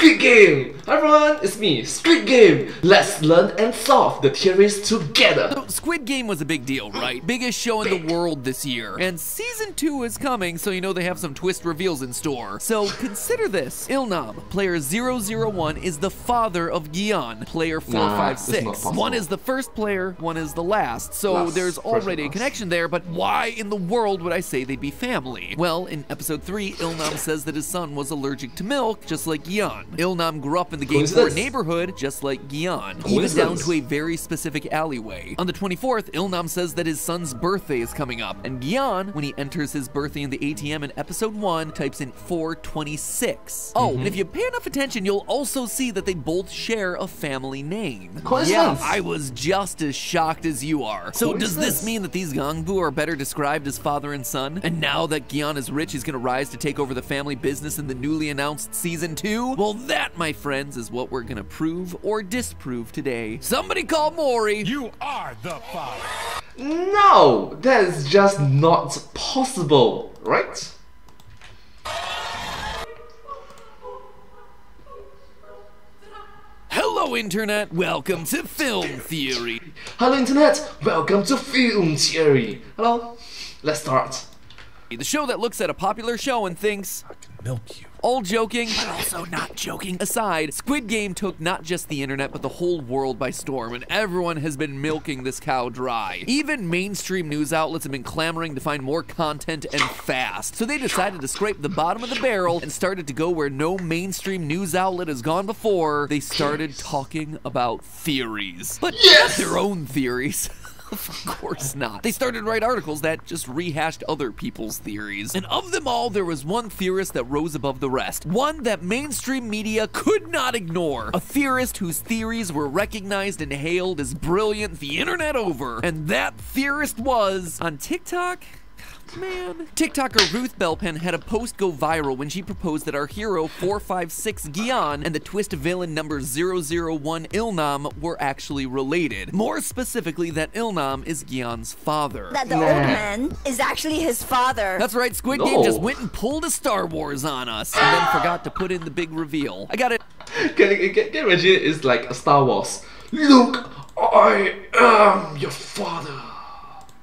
Squid Game! Hi everyone, it's me, Squid Game! Let's learn and solve the theories together! So, Squid Game was a big deal, right? Biggest show in the world this year. And Season 2 is coming, so you know they have some twist reveals in store. So consider this. Ilnam, player 001, is the father of Gyan, player 456. One is the first player, one is the last. So there's already a connection there, but why in the world would I say they'd be family? Well, in episode 3, Ilnam says that his son was allergic to milk, just like Gyan. Ilnam grew up in the Game 4 neighborhood, just like Gyan, even down to a very specific alleyway. On the 24th, Ilnam says that his son's birthday is coming up, and Gyan, when he enters his birthday in the ATM in episode 1, types in 426. Oh, and if you pay enough attention, you'll also see that they both share a family name. Yeah, I was just as shocked as you are. So does this mean that these Gangbu are better described as father and son? And now that Gyan is rich, he's gonna rise to take over the family business in the newly announced Season 2? Well, that, my friends, is what we're gonna prove or disprove today. Somebody call Mori! You are the father! No! That is just not possible, right? Hello, Internet! Welcome to Film Theory! Hello, Internet! Welcome to Film Theory! Hello, let's start. The show that looks at a popular show and thinks, I can milk you. all joking, but also not joking aside, Squid Game took not just the internet, but the whole world by storm, and everyone has been milking this cow dry. Even mainstream news outlets have been clamoring to find more content and fast. So they decided to scrape the bottom of the barrel and started to go where no mainstream news outlet has gone before. They started talking about theories. But not their own theories. Of course not. They started to write articles that just rehashed other people's theories. And of them all, there was one theorist that rose above the rest. One that mainstream media could not ignore. A theorist whose theories were recognized and hailed as brilliant the internet over. And that theorist was, on TikTok, man. TikToker Ruth Belpen had a post go viral when she proposed that our hero 456 Gyan and the twist villain number 001 Ilnam were actually related. More specifically, that Ilnam is Gyan's father. That the old man is actually his father. That's right, Squid Game just went and pulled a Star Wars on us and then forgot to put in the big reveal. I got it. Can you imagine it's like a Star Wars? Look, I am your father.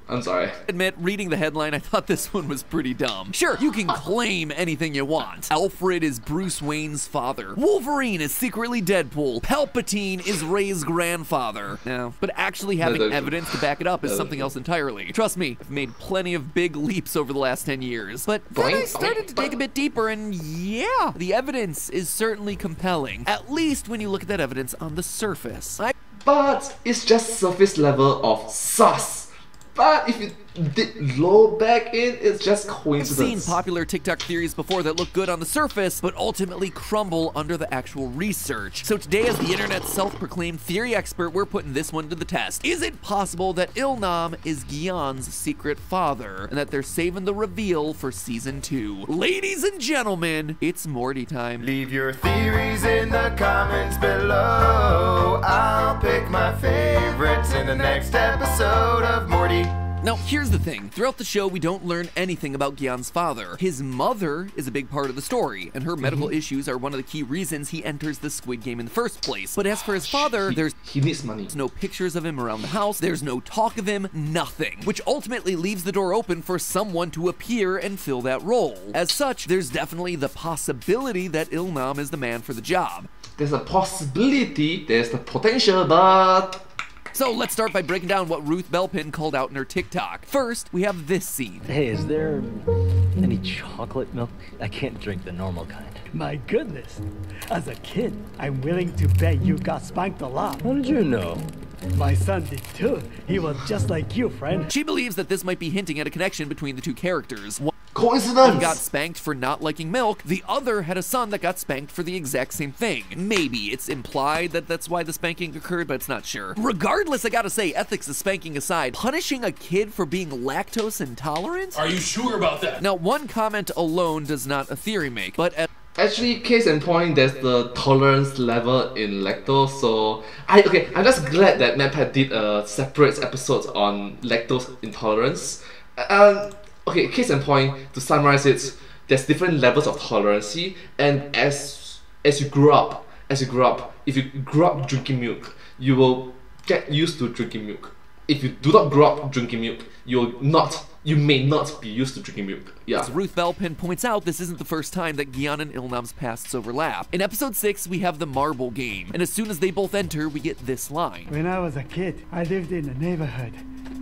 I'm sorry. Admit, reading the headline, I thought this one was pretty dumb. Sure, you can claim anything you want. Alfred is Bruce Wayne's father. Wolverine is secretly Deadpool. Palpatine is Rey's grandfather. No, but actually having evidence to back it up is something else entirely. Trust me, I've made plenty of big leaps over the last 10 years. But then I started to dig a bit deeper, and yeah, the evidence is certainly compelling. At least when you look at that evidence on the surface. But it's just surface level of sus. But if you dig low back in, it's just coincidence. I've seen popular TikTok theories before that look good on the surface, but ultimately crumble under the actual research. So today, as the internet's self-proclaimed theory expert, we're putting this one to the test. Is it possible that Ilnam is Gyan's secret father, and that they're saving the reveal for Season 2? Ladies and gentlemen, it's Morty time. Leave your theories in the comments below. I'll pick my favorites in the next episode of Morty. Now, here's the thing. Throughout the show, we don't learn anything about Gyan's father. His mother is a big part of the story, and her medical issues are one of the key reasons he enters the Squid Game in the first place. But as for his father, he needs money. There's no pictures of him around the house, there's no talk of him, nothing. Which ultimately leaves the door open for someone to appear and fill that role. As such, there's definitely the possibility that Ilnam is the man for the job. There's a possibility, there's the potential, but... So let's start by breaking down what Ruth Belpen called out in her TikTok. First, we have this scene. Hey, is there any chocolate milk? I can't drink the normal kind. My goodness. As a kid, I'm willing to bet you got spanked a lot. How did you know? My son did too. He was just like you, friend. She believes that this might be hinting at a connection between the two characters. Coincidence! One got spanked for not liking milk, the other had a son that got spanked for the exact same thing. Maybe it's implied that that's why the spanking occurred, but it's not sure. Regardless, I gotta say, ethics of spanking aside, punishing a kid for being lactose intolerant? Are you sure about that? Now, one comment alone does not a theory make, but actually, case in point, there's the tolerance level in lactose, so... I'm just glad that MatPat did a separate episode on lactose intolerance. Okay, case in point, to summarize it, there's different levels of tolerance, and as as you grow up, if you grow up drinking milk, you will get used to drinking milk. If you do not grow up drinking milk, you may not be used to drinking milk. Yeah. As Ruth Valpin points out, this isn't the first time that Gian and Ilnam's pasts overlap. In episode 6, we have the marble game, and as soon as they both enter, we get this line. When I was a kid, I lived in a neighborhood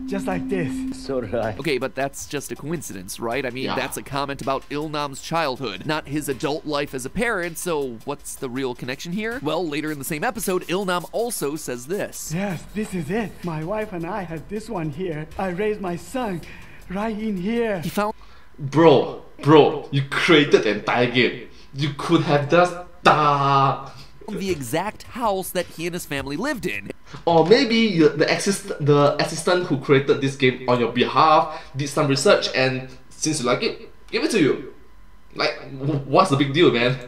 just like this. So did I. Okay, but that's just a coincidence, right? I mean, Yeah. that's a comment about Ilnam's childhood, not his adult life as a parent, so what's the real connection here? Well, later in the same episode, Ilnam also says this. Yes, this is it. My wife and I have this one here. I raised my son right in here. He found Bro, you created the entire game. You could have just the exact house that he and his family lived in. Or maybe the assistant who created this game on your behalf did some research, and since you like it, give it to you. Like, what's the big deal, man?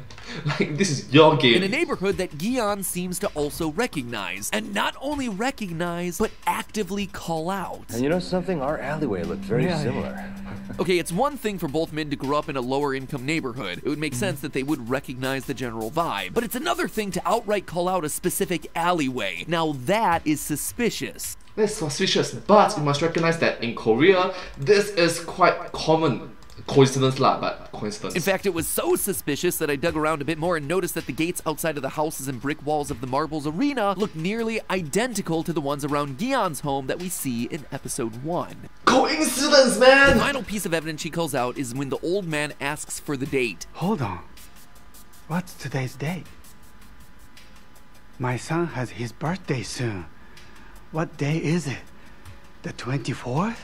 Like, this is your game. In a neighborhood that Gian seems to also recognize, and not only recognize, but actively call out. And you know something? Our alleyway looked very Really? similar. Okay, it's one thing for both men to grow up in a lower income neighborhood. It would make sense that they would recognize the general vibe. But it's another thing to outright call out a specific alleyway. Now that is suspicious. That's suspicious, but you must recognize that in Korea, this is quite common. Coincidence lah, but coincidence. In fact, it was so suspicious that I dug around a bit more and noticed that the gates outside of the houses and brick walls of the Marbles Arena look nearly identical to the ones around Gion's home that we see in episode 1. Coincidence, The man! final piece of evidence she calls out is when the old man asks for the date. Hold on. What's today's date? My son has his birthday soon. What day is it? The 24th?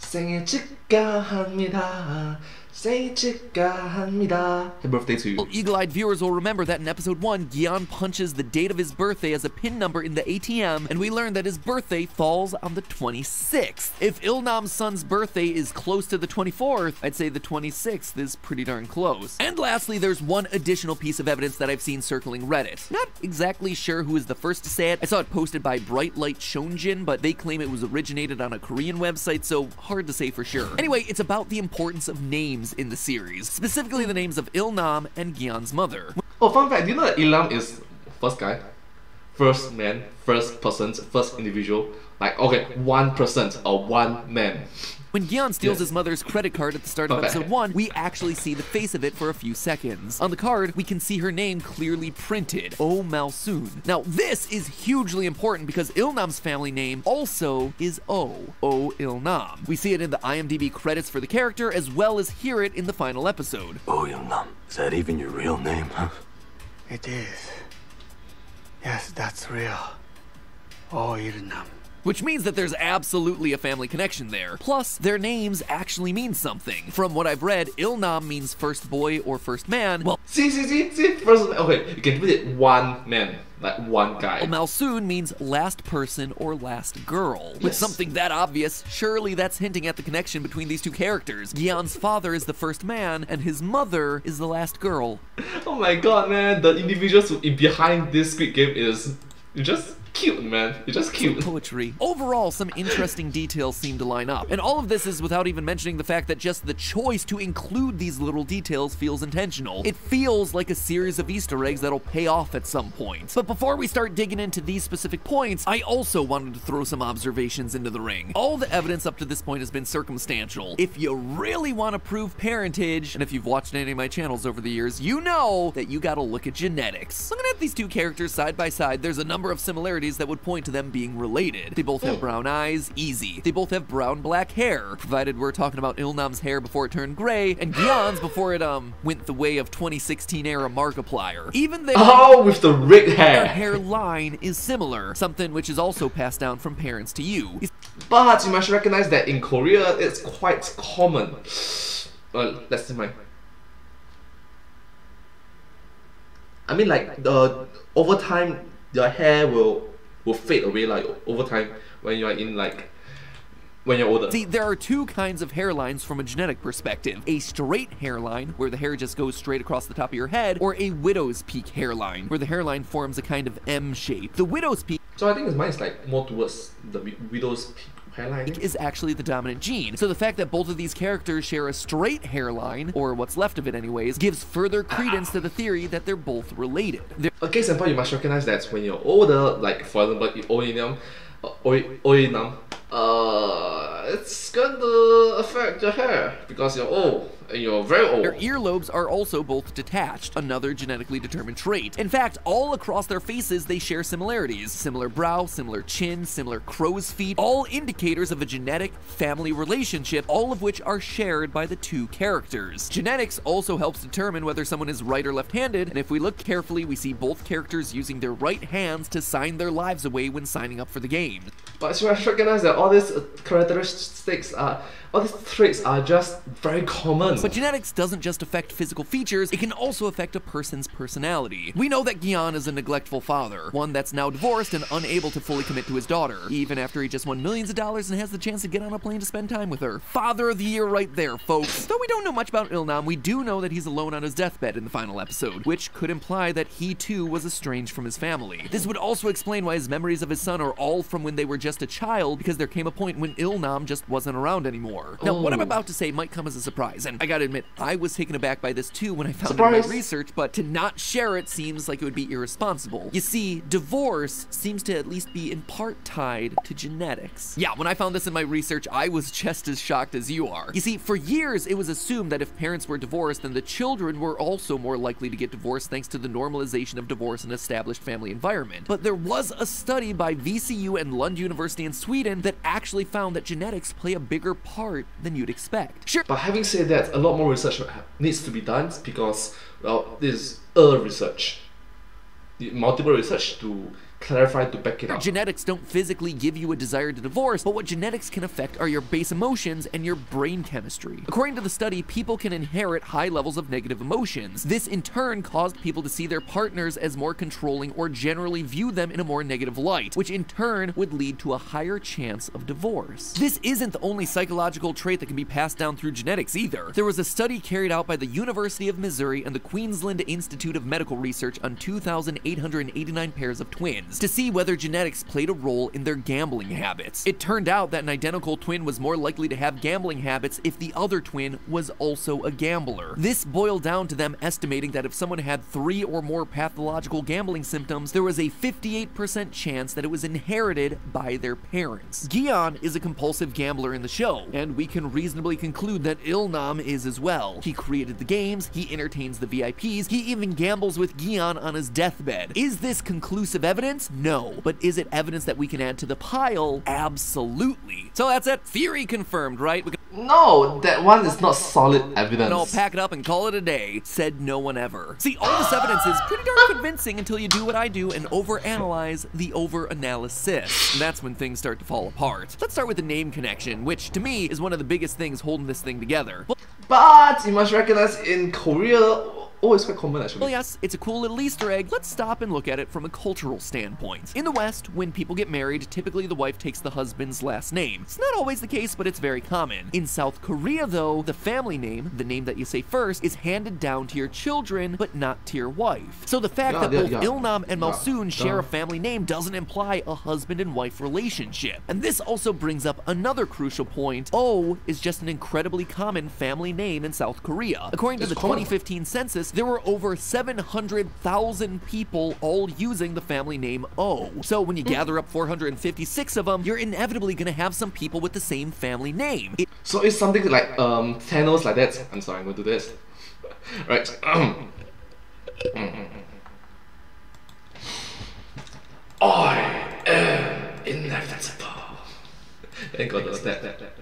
생일 축하합니다. 생일 축하합니다. Happy birthday to you. Eagle-eyed viewers will remember that in episode 1, Gian punches the date of his birthday as a pin number in the ATM, and we learn that his birthday falls on the 26th. If Ilnam's son's birthday is close to the 24th, I'd say the 26th is pretty darn close. And lastly, there's one additional piece of evidence that I've seen circling Reddit. Not exactly sure who is the first to say it. I saw it posted by Bright Light Shonjin, but they claim it was originated on a Korean website, so hard to say for sure. Anyway, it's about the importance of names in the series, specifically the names of Ilnam and Gion's mother. Oh, fun fact, do you know that Ilnam is first guy? First man, first person, first individual. Like, okay, 1% or one man. When Gian steals Yes. his mother's credit card at the start of Okay. episode 1, we actually see the face of it for a few seconds. On the card, we can see her name clearly printed, Oh Malsoon. Now, this is hugely important because Ilnam's family name also is O Ilnam. We see it in the IMDb credits for the character, as well as hear it in the final episode. Oh, Ilnam. Is that even your real name, huh? It is. Yes, that's real. Oh, Ilnam. Which means that there's absolutely a family connection there. Plus, their names actually mean something. From what I've read, Ilnam means first boy or first man, while See, first, okay, you can put it one man, like one guy. Malsoon means last person or last girl. With Yes. something that obvious, surely that's hinting at the connection between these two characters. Gion's father is the first man, and his mother is the last girl. Oh my god, man, the individuals behind this Squid Game is just cute, man. You're just cute. Poetry. Overall, some interesting details seem to line up. And all of this is without even mentioning the fact that just the choice to include these little details feels intentional. It feels like a series of Easter eggs that'll pay off at some point. But before we start digging into these specific points, I also wanted to throw some observations into the ring. All the evidence up to this point has been circumstantial. If you really want to prove parentage, and if you've watched any of my channels over the years, you know that you gotta look at genetics. Looking at these two characters side by side, there's a number of similarities that would point to them being related. They both have brown eyes, easy. They both have brown-black hair, provided we're talking about Ilnam's hair before it turned gray, and Gion's before it, went the way of 2016-era Markiplier. Even their Oh, with the red hair. hairline is similar, something which is also passed down from parents to you. But you must recognize that in Korea, it's quite common. Let's see my. I mean, like over time, your hair will fade away. Like over time, when you're when you're older. See, there are two kinds of hairlines from a genetic perspective. A straight hairline, where the hair just goes straight across the top of your head, or a widow's peak hairline, where the hairline forms a kind of M shape. The widow's peak So I think mine is like more towards the widow's Hairline. is actually the dominant gene. So the fact that both of these characters share a straight hairline, or what's left of it anyways, gives further credence to the theory that they're both related. A case in point, you must recognize that when you're older, like for example, Oinam, it's gonna affect your hair because you're old. And you're very old. Their earlobes are also both detached, another genetically determined trait. In fact, all across their faces they share similarities. Similar brow, similar chin, similar crow's feet, all indicators of a genetic family relationship, all of which are shared by the two characters. Genetics also helps determine whether someone is right or left-handed, and if we look carefully, we see both characters using their right hands to sign their lives away when signing up for the game. But you must recognize that all these characteristics all these traits are just very common. But genetics doesn't just affect physical features, it can also affect a person's personality. We know that Gian is a neglectful father, one that's now divorced and unable to fully commit to his daughter, even after he just won millions of dollars and has the chance to get on a plane to spend time with her. Father of the year right there, folks. Though we don't know much about Ilnam, we do know that he's alone on his deathbed in the final episode, which could imply that he too was estranged from his family. This would also explain why his memories of his son are all from when they were just a child, because there came a point when Ilnam just wasn't around anymore. Now, what I'm about to say might come as a surprise, and I gotta admit, I was taken aback by this too when I found it in my research, but to not share it seems like it would be irresponsible. You see, divorce seems to at least be in part tied to genetics. Yeah, when I found this in my research, I was just as shocked as you are. You see, for years, it was assumed that if parents were divorced, then the children were also more likely to get divorced thanks to the normalization of divorce in an established family environment. But there was a study by VCU and Lund University in Sweden that actually found that genetics play a bigger part than you'd expect. Sure. But having said that, a lot more research needs to be done because, well, this is research. Multiple research to clarify, to back it up. Genetics don't physically give you a desire to divorce, but what genetics can affect are your base emotions and your brain chemistry. According to the study, people can inherit high levels of negative emotions. This in turn caused people to see their partners as more controlling or generally view them in a more negative light, which in turn would lead to a higher chance of divorce. This isn't the only psychological trait that can be passed down through genetics either. There was a study carried out by the University of Missouri and the Queensland Institute of Medical Research on 2,889 pairs of twins to see whether genetics played a role in their gambling habits. It turned out that an identical twin was more likely to have gambling habits if the other twin was also a gambler. This boiled down to them estimating that if someone had 3 or more pathological gambling symptoms, there was a 58% chance that it was inherited by their parents. Gian is a compulsive gambler in the show, and we can reasonably conclude that Ilnam is as well. He created the games, he entertains the VIPs, he even gambles with Gian on his deathbed. Is this conclusive evidence? No. But is it evidence that we can add to the pile? Absolutely. So that's it. Theory confirmed, right? No, that one is not solid evidence. No, pack it up and call it a day. Said no one ever. See, all this evidence is pretty darn convincing until you do what I do and overanalyze the over-analysis. And that's when things start to fall apart. Let's start with the name connection, which to me is one of the biggest things holding this thing together. But you must recognize in Korea, it's quite common actually. Well, yes, it's a cool little Easter egg. Let's stop and look at it from a cultural standpoint. In the West, when people get married, typically the wife takes the husband's last name. It's not always the case, but it's very common. In South Korea, though, the family name, the name that you say first, is handed down to your children, but not to your wife. So the fact that both Ilnam and Malsoon share a family name doesn't imply a husband and wife relationship. And this also brings up another crucial point. Oh is just an incredibly common family name in South Korea. According to the 2015 census, there were over 700,000 people all using the family name Oh. So when you gather up 456 of them, you're inevitably gonna have some people with the same family name. So it's something like Thanos like that. I'm sorry, I'm gonna do this. Right. I am inevitable. Thank God that's that.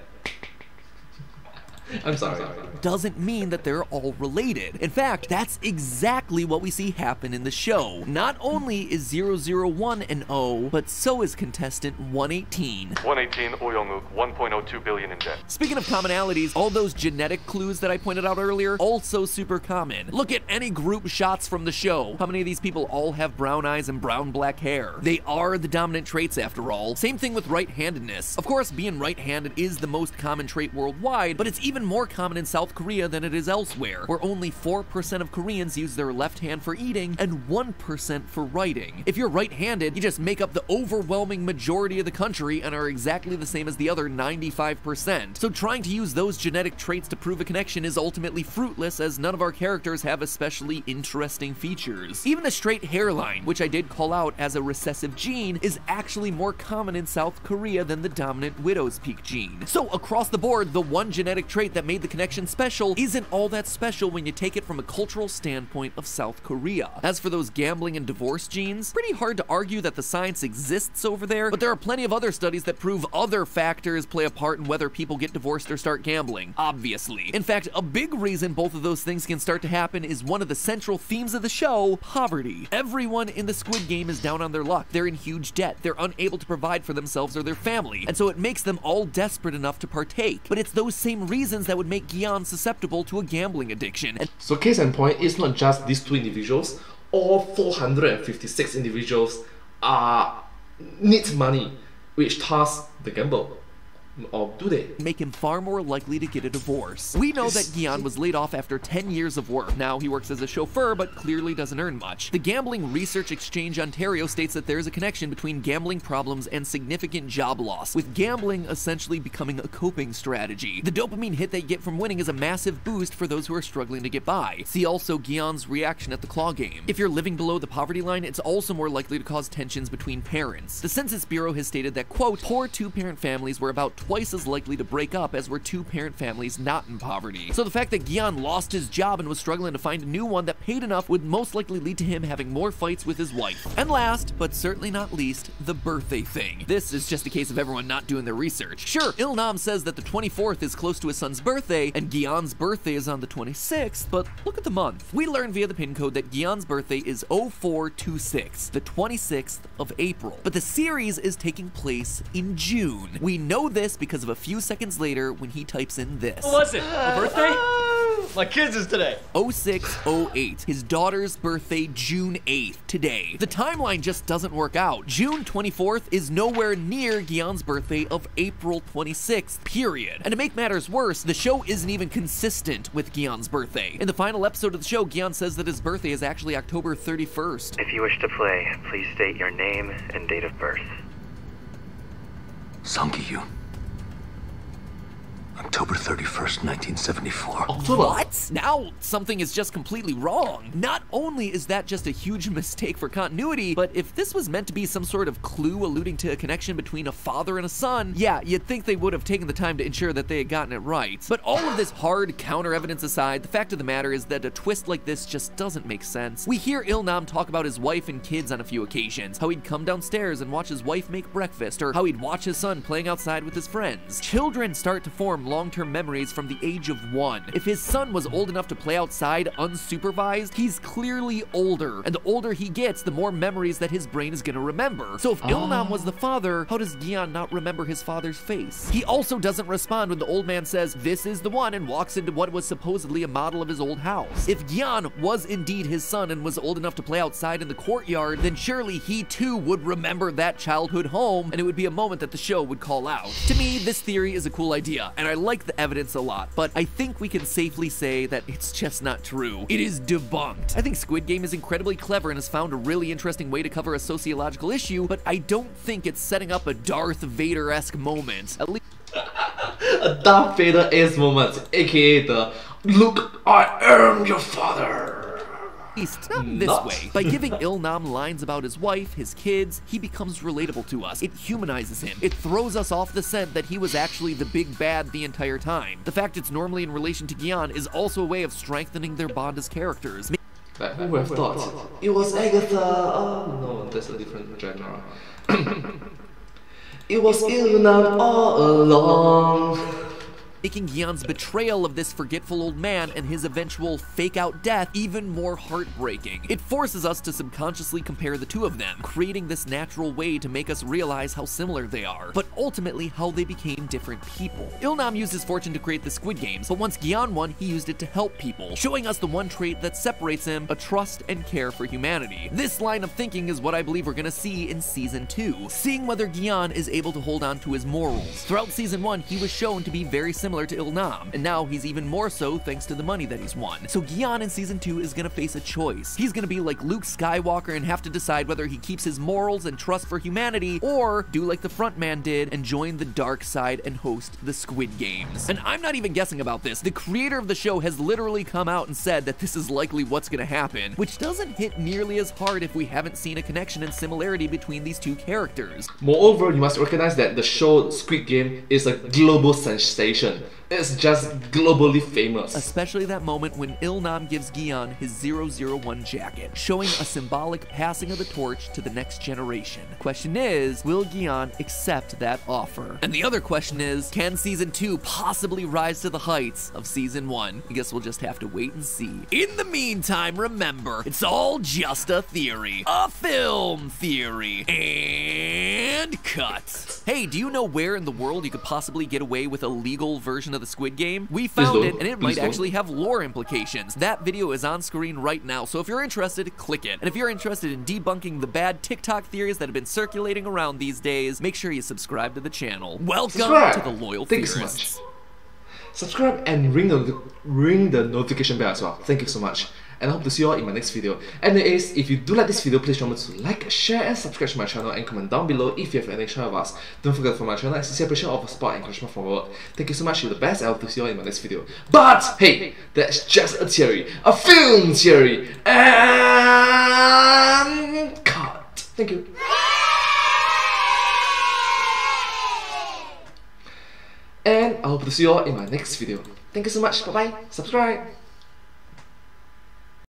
I'm sorry. Doesn't mean that they're all related. In fact, that's exactly what we see happen in the show. Not only is 001 an O, but so is contestant 118. 118 Oh Young-wook, 1.02 billion in debt. Speaking of commonalities, all those genetic clues that I pointed out earlier, also super common. Look at any group shots from the show. How many of these people all have brown eyes and brown black hair? They are the dominant traits after all. Same thing with right-handedness. Of course, being right-handed is the most common trait worldwide, but it's even more common in South South Korea than it is elsewhere, where only 4% of Koreans use their left hand for eating and 1% for writing. If you're right-handed, you just make up the overwhelming majority of the country and are exactly the same as the other 95%. So trying to use those genetic traits to prove a connection is ultimately fruitless, as none of our characters have especially interesting features. Even the straight hairline, which I did call out as a recessive gene, is actually more common in South Korea than the dominant widow's peak gene. So across the board, the one genetic trait that made the connection special isn't all that special when you take it from a cultural standpoint of South Korea. As for those gambling and divorce genes, pretty hard to argue that the science exists over there, but there are plenty of other studies that prove other factors play a part in whether people get divorced or start gambling, obviously. In fact, a big reason both of those things can start to happen is one of the central themes of the show: poverty. Everyone in the Squid Game is down on their luck. They're in huge debt. They're unable to provide for themselves or their family, and so it makes them all desperate enough to partake. But it's those same reasons that would make Gi-yeon susceptible to a gambling addiction. So case in point, it's not just these two individuals. All 456 individuals need money, which thus they gamble. Or do they? Make him far more likely to get a divorce. We know that Gi-yeon was laid off after 10 years of work. Now he works as a chauffeur, but clearly doesn't earn much. The Gambling Research Exchange Ontario states that there is a connection between gambling problems and significant job loss, with gambling essentially becoming a coping strategy. The dopamine hit they get from winning is a massive boost for those who are struggling to get by. See also Gi-yeon's reaction at the claw game. If you're living below the poverty line, it's also more likely to cause tensions between parents. The Census Bureau has stated that, quote, poor two-parent families were about twice as likely to break up as were two-parent families not in poverty. So the fact that Gi-yeon lost his job and was struggling to find a new one that paid enough would most likely lead to him having more fights with his wife. And last, but certainly not least, the birthday thing. This is just a case of everyone not doing their research. Sure, Il-nam says that the 24th is close to his son's birthday, and Gi-yeon's birthday is on the 26th, but look at the month. We learned via the pin code that Gi-yeon's birthday is 0426, the 26th of April. But the series is taking place in June. We know this because of a few seconds later when he types in this. What was it? A birthday? My kid's is today. 0608. His daughter's birthday, June 8th, today. The timeline just doesn't work out. June 24th is nowhere near Gi-yeon's birthday of April 26th, period. And to make matters worse, the show isn't even consistent with Gi-yeon's birthday. In the final episode of the show, Gi-yeon says that his birthday is actually October 31st. If you wish to play, please state your name and date of birth. Song Gi-yoon. October 31st, 1974. October? What? Now something is just completely wrong. Not only is that just a huge mistake for continuity, but if this was meant to be some sort of clue alluding to a connection between a father and a son, yeah, you'd think they would have taken the time to ensure that they had gotten it right. But all of this hard counter evidence aside, the fact of the matter is that a twist like this just doesn't make sense. We hear Il-nam talk about his wife and kids on a few occasions, how he'd come downstairs and watch his wife make breakfast, or how he'd watch his son playing outside with his friends. Children start to form long-term memories from the age of 1. If his son was old enough to play outside unsupervised, he's clearly older, and the older he gets, the more memories that his brain is gonna remember. So if Il-nam was the father, how does Gi-yeon not remember his father's face? He also doesn't respond when the old man says, "This is the one," and walks into what was supposedly a model of his old house. If Gi-yeon was indeed his son and was old enough to play outside in the courtyard, then surely he too would remember that childhood home, and it would be a moment that the show would call out. To me, this theory is a cool idea, and I like the evidence a lot, but I think we can safely say that it's just not true. It is debunked. I think Squid Game is incredibly clever and has found a really interesting way to cover a sociological issue, but I don't think it's setting up a Darth Vader-esque moment. At least a Darth Vader-esque moment, aka the "Look, I am your father." Not in this way. By giving Il-nam lines about his wife, his kids, he becomes relatable to us. It humanizes him. It throws us off the scent that he was actually the big bad the entire time. The fact it's normally in relation to Gi-yeon is also a way of strengthening their bond as characters. Like, who would have thought? It was Agatha. Oh no, that's a different genre. It was Il-nam all along. Making Gi-yeon's betrayal of this forgetful old man and his eventual fake-out death even more heartbreaking. It forces us to subconsciously compare the two of them, creating this natural way to make us realize how similar they are, but ultimately how they became different people. Il-nam used his fortune to create the Squid Games, but once Gi-yeon won, he used it to help people, showing us the one trait that separates him: a trust and care for humanity. This line of thinking is what I believe we're gonna see in Season 2, seeing whether Gi-yeon is able to hold on to his morals. Throughout Season 1, he was shown to be very similar similar to Il-Nam, and now he's even more so thanks to the money that he's won. So Gi-on in Season 2 is gonna face a choice. He's gonna be like Luke Skywalker and have to decide whether he keeps his morals and trust for humanity, or do like the frontman did and join the dark side and host the Squid Games. And I'm not even guessing about this. The creator of the show has literally come out and said that this is likely what's gonna happen, which doesn't hit nearly as hard if we haven't seen a connection and similarity between these two characters. Moreover, you must recognize that the show Squid Game is a global sensation. It's just globally famous. Especially that moment when Il-Nam gives Gi-on his 001 jacket, showing a symbolic passing of the torch to the next generation. Question is, will Gi-on accept that offer? And the other question is, can Season 2 possibly rise to the heights of Season 1? I guess we'll just have to wait and see. In the meantime, remember, it's all just a theory. A film theory. And cut. Hey, do you know where in the world you could possibly get away with a legal version of the Squid Game? We found it, and it might actually have lore implications. That video is on screen right now, so if you're interested, click it. And if you're interested in debunking the bad TikTok theories that have been circulating around these days, make sure you subscribe to the channel. Welcome to the Loyal Theorists. Thanks so much. Subscribe and ring the notification bell as well. Thank you so much. And I hope to see you all in my next video. Anyways, if you do like this video, please remember to like, share, and subscribe to my channel, and comment down below if you have any share of us. Don't forget to follow my channel and sincere appreciation of support and encouragement from work. Thank you so much, you're the best, and I hope to see you all in my next video. But hey, that's just a theory, a film theory, and cut. Thank you. And I hope to see you all in my next video. Thank you so much, bye bye, subscribe.